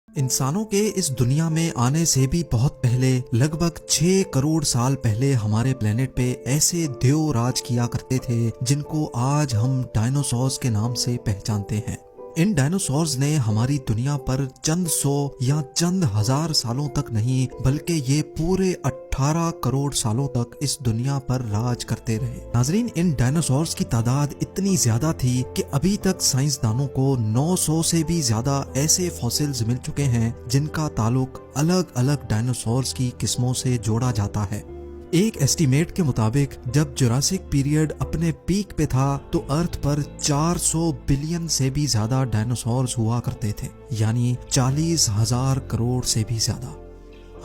انسانوں کے اس دنیا میں آنے سے بھی بہت پہلے لگ بھگ 6 کروڑ سال پہلے ہمارے پلینٹ پہ ایسے دیو راج کیا کرتے تھے جن کو آج ہم ڈائنوسورز کے نام سے پہچانتے ہیں۔ ان ڈائنوسورز نے ہماری دنیا پر چند سو یا چند ہزار سالوں تک نہیں بلکہ یہ پورے 18 کروڑ سالوں تک اس دنیا پر راج کرتے رہے۔ ناظرین، ان ڈائنوسورز کی تعداد اتنی زیادہ تھی کہ ابھی تک سائنسدانوں کو 900 سے بھی زیادہ ایسے فوسلز مل چکے ہیں جن کا تعلق الگ الگ ڈائنوسورز کی قسموں سے جوڑا جاتا ہے۔ ایک ایسٹیمیٹ کے مطابق جب جوراسک پیریڈ اپنے پیک پہ تھا تو ارتھ پر 400 بلین سے بھی زیادہ ڈائنوسورز ہوا کرتے تھے، یعنی 40,000 کروڑ سے بھی زیادہ۔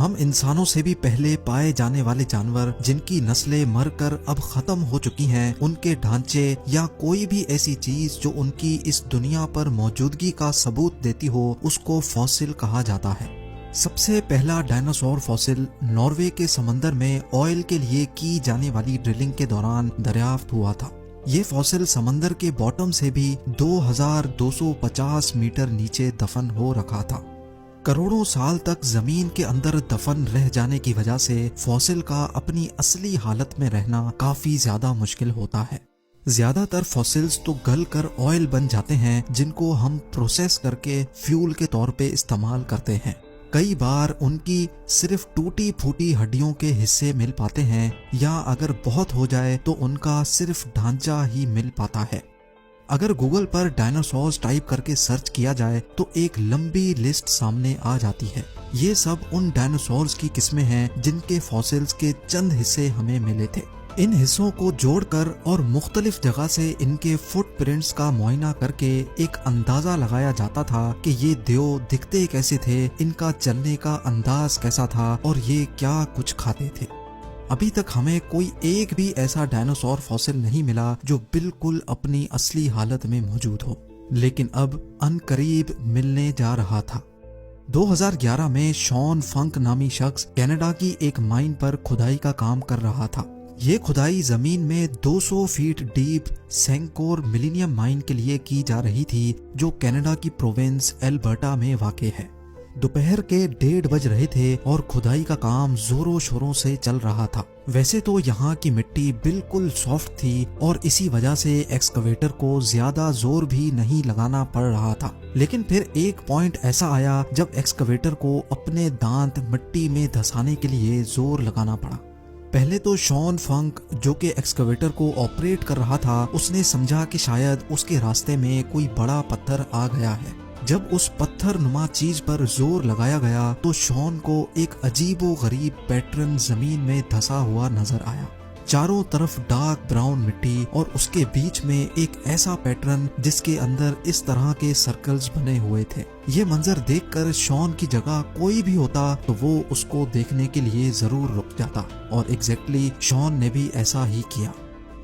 ہم انسانوں سے بھی پہلے پائے جانے والے جانور جن کی نسلیں مر کر اب ختم ہو چکی ہیں، ان کے ڈھانچے یا کوئی بھی ایسی چیز جو ان کی اس دنیا پر موجودگی کا ثبوت دیتی ہو، اس کو فوسل کہا جاتا ہے۔ سب سے پہلا ڈائنوسور فوسل ناروے کے سمندر میں آئل کے لیے کی جانے والی ڈرلنگ کے دوران دریافت ہوا تھا۔ یہ فوسل سمندر کے باٹم سے بھی 2250 میٹر نیچے دفن ہو رکھا تھا۔ کروڑوں سال تک زمین کے اندر دفن رہ جانے کی وجہ سے فوسل کا اپنی اصلی حالت میں رہنا کافی زیادہ مشکل ہوتا ہے۔ زیادہ تر فوسلز تو گل کر آئل بن جاتے ہیں جن کو ہم پروسیس کر کے فیول کے طور پہ استعمال کرتے ہیں۔ کئی بار ان کی صرف ٹوٹی پھوٹی ہڈیوں کے حصے مل پاتے ہیں، یا اگر بہت ہو جائے تو ان کا صرف ڈھانچہ ہی مل پاتا ہے۔ اگر گوگل پر ڈائنوسورز ٹائپ کر کے سرچ کیا جائے تو ایک لمبی لسٹ سامنے آ جاتی ہے۔ یہ سب ان ڈائنوسورز کی قسمیں ہیں جن کے فوسلز کے چند حصے ہمیں ملے تھے۔ ان حصوں کو جوڑ کر اور مختلف جگہ سے ان کے فٹ پرنٹس کا معائنہ کر کے ایک اندازہ لگایا جاتا تھا کہ یہ دیو دکھتے کیسے تھے، ان کا چلنے کا انداز کیسا تھا اور یہ کیا کچھ کھاتے تھے۔ ابھی تک ہمیں کوئی ایک بھی ایسا ڈائنوسور فوسل نہیں ملا جو بالکل اپنی اصلی حالت میں موجود ہو، لیکن اب ان قریب ملنے جا رہا تھا۔ 2011 میں شون فنک نامی شخص کینیڈا کی ایک مائن پر کھدائی کا کام کر رہا تھا۔ یہ کھدائی زمین میں 200 فیٹ ڈیپ سینکور ملینیم مائن کے لیے کی جا رہی تھی جو کینیڈا کی پروونس البرٹا میں واقع ہے۔ دوپہر کے 1:30 بج رہے تھے اور کھدائی کا کام زوروں شوروں سے چل رہا تھا۔ ویسے تو یہاں کی مٹی بالکل سافٹ تھی اور اسی وجہ سے ایکسکیویٹر کو زیادہ زور بھی نہیں لگانا پڑ رہا تھا، لیکن پھر ایک پوائنٹ ایسا آیا جب ایکسکیویٹر کو اپنے دانت مٹی میں دھسانے کے لیے زور لگانا پڑا۔ پہلے تو شون فنک جو کہ ایکسکیویٹر کو آپریٹ کر رہا تھا، اس نے سمجھا کہ شاید اس کے راستے میں کوئی بڑا پتھر آ گیا ہے۔ جب اس پتھر نما چیز پر زور لگایا گیا تو شون کو ایک عجیب و غریب پیٹرن زمین میں دھسا ہوا نظر آیا۔ چاروں طرف ڈارک براؤن مٹی اور اس کے بیچ میں ایک ایسا پیٹرن جس کے اندر اس طرح کے سرکلز بنے ہوئے تھے۔ یہ منظر دیکھ کر شون کی جگہ کوئی بھی ہوتا تو وہ اس کو دیکھنے کے لیے ضرور رک جاتا، اور ایگزیکٹلی شون نے بھی ایسا ہی کیا۔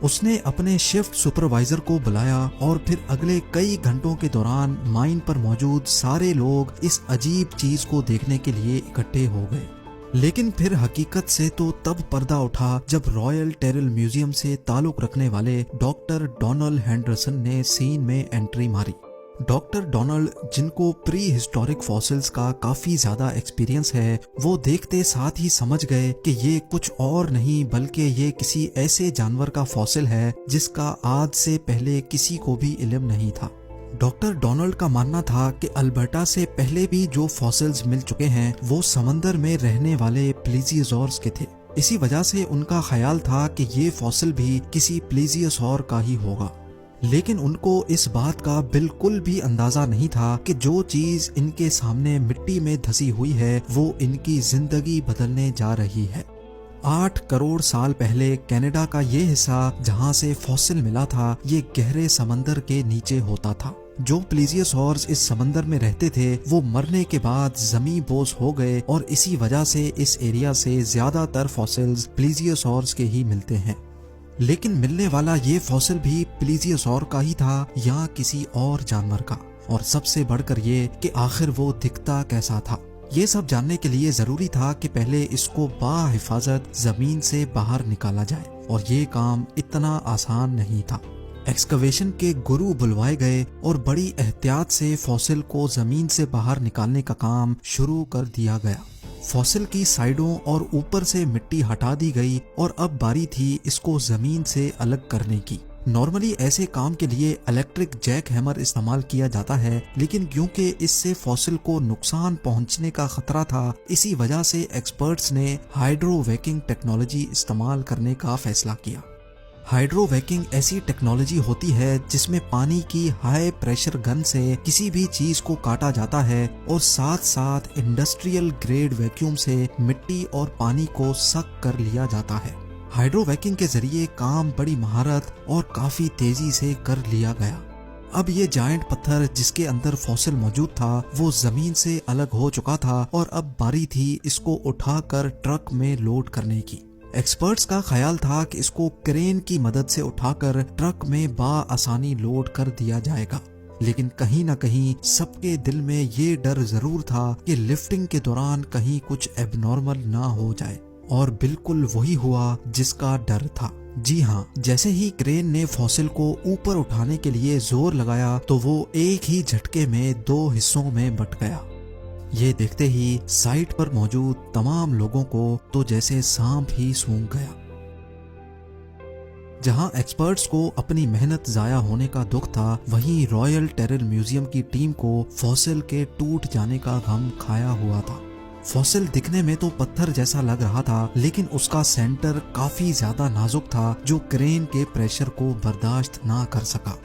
اس نے اپنے شفٹ سپروائزر کو بلایا اور پھر اگلے کئی گھنٹوں کے دوران مائن پر موجود سارے لوگ اس عجیب چیز کو دیکھنے کے لیے اکٹھے ہو گئے۔ لیکن پھر حقیقت سے تو تب پردہ اٹھا جب رائل ٹیرل میوزیم سے تعلق رکھنے والے ڈاکٹر ڈونلڈ ہینڈرسن نے سین میں انٹری ماری۔ ڈاکٹر ڈونلڈ، جن کو پری ہسٹورک فوسلز کا کافی زیادہ ایکسپیرینس ہے، وہ دیکھتے ساتھ ہی سمجھ گئے کہ یہ کچھ اور نہیں بلکہ یہ کسی ایسے جانور کا فوسل ہے جس کا آج سے پہلے کسی کو بھی علم نہیں تھا۔ ڈاکٹر ڈونلڈ کا ماننا تھا کہ البرٹا سے پہلے بھی جو فوسلز مل چکے ہیں وہ سمندر میں رہنے والے پلیزیوزورز کے تھے۔ اسی وجہ سے ان کا خیال تھا کہ یہ فوسل بھی کسی پلیزیوزور کا ہی ہوگا، لیکن ان کو اس بات کا بالکل بھی اندازہ نہیں تھا کہ جو چیز ان کے سامنے مٹی میں دھسی ہوئی ہے وہ ان کی زندگی بدلنے جا رہی ہے۔ 8 کروڑ سال پہلے کینیڈا کا یہ حصہ جہاں سے فوسل ملا تھا یہ گہرے سمندر کے نیچے ہوتا تھا۔ جو پلیزیوسورز اس سمندر میں رہتے تھے وہ مرنے کے بعد زمیں بوس ہو گئے، اور اسی وجہ سے اس ایریا سے زیادہ تر فوسلز پلیزیوسورز کے ہی ملتے ہیں۔ لیکن ملنے والا یہ فوسل بھی پلیزیوسور کا ہی تھا یا کسی اور جانور کا، اور سب سے بڑھ کر یہ کہ آخر وہ دکھتا کیسا تھا۔ یہ سب جاننے کے لیے ضروری تھا کہ پہلے اس کو بحفاظت زمین سے باہر نکالا جائے، اور یہ کام اتنا آسان نہیں تھا۔ एक्सकवेशन के गुरु बुलवाए गए और बड़ी एहतियात से फॉसिल को जमीन से बाहर निकालने का काम शुरू कर दिया गया। फॉसिल की साइडों और ऊपर से मिट्टी हटा दी गई और अब बारी थी इसको जमीन से अलग करने की। नॉर्मली ऐसे काम के लिए इलेक्ट्रिक जैक हैमर इस्तेमाल किया जाता है, लेकिन क्योंकि इससे फॉसिल को नुकसान पहुंचने का खतरा था, इसी वजह से एक्सपर्ट्स ने हाइड्रोवैकिंग टेक्नोलॉजी इस्तेमाल करने का फैसला किया। हाइड्रोवैकिंग ऐसी टेक्नोलॉजी होती है जिसमें पानी की हाई प्रेशर गन से किसी भी चीज को काटा जाता है और साथ साथ इंडस्ट्रियल ग्रेड वैक्यूम से मिट्टी और पानी को सक कर लिया जाता है। हाइड्रोवैकिंग के जरिए काम बड़ी महारत और काफी तेजी से कर लिया गया। अब ये जायंट पत्थर जिसके अंदर फॉसिल मौजूद था वो जमीन से अलग हो चुका था और अब बारी थी इसको उठाकर ट्रक में लोड करने की। एक्सपर्ट्स का ख्याल था कि इसको क्रेन की मदद से उठाकर ट्रक में आसानी लोड कर दिया जाएगा, लेकिन कहीं न कहीं सबके दिल में ये डर जरूर था कि लिफ्टिंग के दौरान कहीं कुछ एबनॉर्मल ना हो जाए, और बिल्कुल वही हुआ जिसका डर था। जी हाँ, जैसे ही क्रेन ने फॉसिल को ऊपर उठाने के लिए जोर लगाया तो वो एक ही झटके में 2 हिस्सों में बट गया। ये देखते ही साइट पर मौजूद तमाम लोगों को तो जैसे सांप ही सूंघ गया। जहां एक्सपर्ट्स को अपनी मेहनत जाया होने का दुख था, वहीं रॉयल टेरल म्यूजियम की टीम को फॉसिल के टूट जाने का गम खाया हुआ था। फॉसिल दिखने में तो पत्थर जैसा लग रहा था, लेकिन उसका सेंटर काफी ज्यादा नाजुक था जो क्रेन के प्रेशर को बर्दाश्त ना कर सका।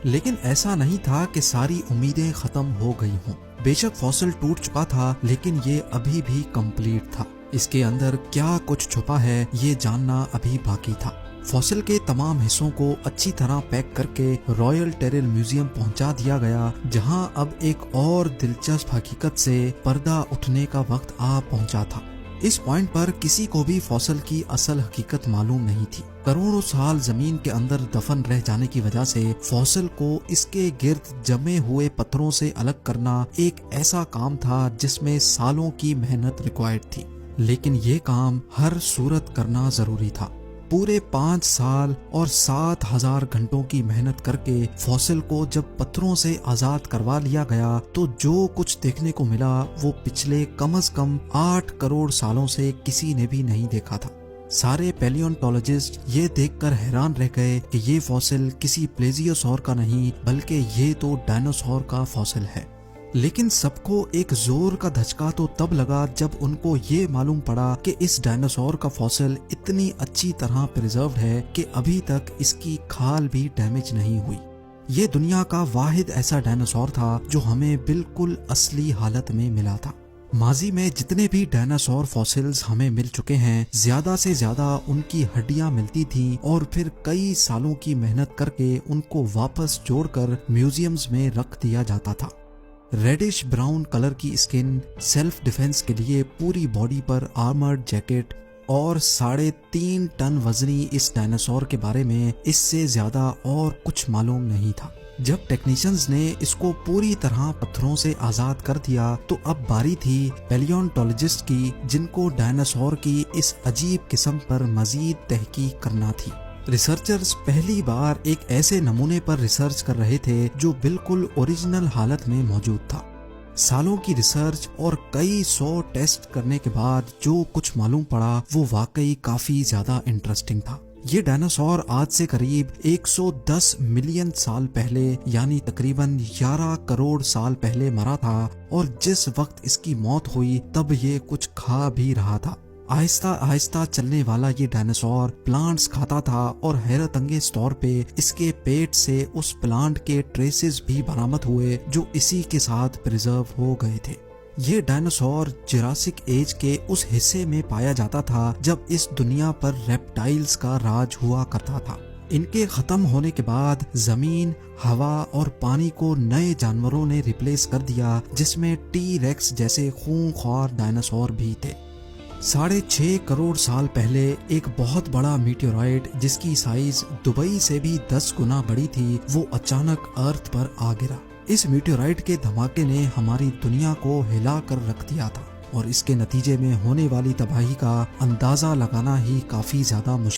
लेकिन ऐसा नहीं था कि सारी उम्मीदें खत्म हो गई हों। बेशक फॉसिल टूट चुका था, लेकिन ये अभी भी कंप्लीट था। इसके अंदर क्या कुछ छुपा है ये जानना अभी बाकी था। फॉसिल के तमाम हिस्सों को अच्छी तरह पैक करके रॉयल टेरल म्यूजियम पहुंचा दिया गया, जहां अब एक और दिलचस्प हकीकत से पर्दा उठने का वक्त आ पहुंचा था। इस पॉइंट पर किसी को भी फॉसिल की असल हकीकत मालूम नहीं थी। करोड़ों साल जमीन के अंदर दफन रह जाने की वजह से फॉसिल को इसके गिर्द जमे हुए पत्थरों से अलग करना एक ऐसा काम था जिसमें सालों की मेहनत रिक्वायर्ड थी, लेकिन ये काम हर सूरत करना जरूरी था। पूरे 5 साल और 7,000 घंटों की मेहनत करके फॉसिल को जब पत्थरों से आजाद करवा लिया गया तो जो कुछ देखने को मिला वो पिछले कम से कम 8 करोड़ सालों से किसी ने भी नहीं देखा था। सारे पैलियोंटोलॉजिस्ट ये देखकर हैरान रह गए कि ये फॉसिल किसी प्लेजियोसॉर का नहीं बल्कि ये तो डायनासोर का फॉसिल है। लेकिन सबको एक जोर का धचका तो तब लगा जब उनको ये मालूम पड़ा कि इस डायनासोर का फॉसिल इतनी अच्छी तरह प्रिजर्व्ड है कि अभी तक इसकी खाल भी डैमेज नहीं हुई। ये दुनिया का वाहिद ऐसा डायनासोर था जो हमें बिल्कुल असली हालत में मिला था। माजी में जितने भी डायनासोर फॉसिल्स हमें मिल चुके हैं, ज्यादा से ज्यादा उनकी हड्डियां मिलती थीं और फिर कई सालों की मेहनत करके उनको वापस जोड़कर म्यूजियम्स में रख दिया जाता था। रेडिश ब्राउन कलर की स्किन, सेल्फ डिफेंस के लिए पूरी बॉडी पर आर्मर्ड जैकेट और 3.5 टन वजनी इस डायनासोर के बारे में इससे ज्यादा और कुछ मालूम नहीं था। जब टेक्नीशियंस ने इसको पूरी तरह पत्थरों से आजाद कर दिया तो अब बारी थी पैलियोंटोलॉजिस्ट की, जिनको डायनासोर की इस अजीब किस्म पर मजीद तहकीक करना थी। रिसर्चर्स पहली बार एक ऐसे नमूने पर रिसर्च कर रहे थे जो बिल्कुल ओरिजिनल हालत में मौजूद था। सालों की रिसर्च और कई 100 टेस्ट करने के बाद जो कुछ मालूम पड़ा वो वाकई काफी ज्यादा इंटरेस्टिंग था। ये डायनासोर आज से करीब 110 मिलियन साल पहले यानी तकरीबन 11 करोड़ साल पहले मरा था और जिस वक्त इसकी मौत हुई तब ये कुछ खा भी रहा था। आहिस्ता आहिस्ता चलने वाला ये डायनासोर प्लांट्स खाता था और हैरत अंगेज तौर पे इसके पेट से उस प्लांट के ट्रेसेस भी बरामद हुए जो इसी के साथ प्रिजर्व हो गए थे। ये डायनासोर जुरासिक एज के उस हिस्से में पाया जाता था जब इस दुनिया पर रेप्टाइल्स का राज हुआ करता था। इनके खत्म होने के बाद जमीन, हवा और पानी को नए जानवरों ने रिप्लेस कर दिया, जिसमें टी रेक्स जैसे खूंखार डायनासोर भी थे। 6.5 करोड़ साल पहले एक बहुत बड़ा मीटियोराइट जिसकी साइज दुबई से भी 10 गुना बड़ी थी वो अचानक अर्थ पर आ गिरा। इस मीटियोराइट के धमाके ने हमारी दुनिया को हिला कर रख दिया था और इसके नतीजे में होने वाली तबाही का अंदाजा लगाना ही काफी ज्यादा मुश्किल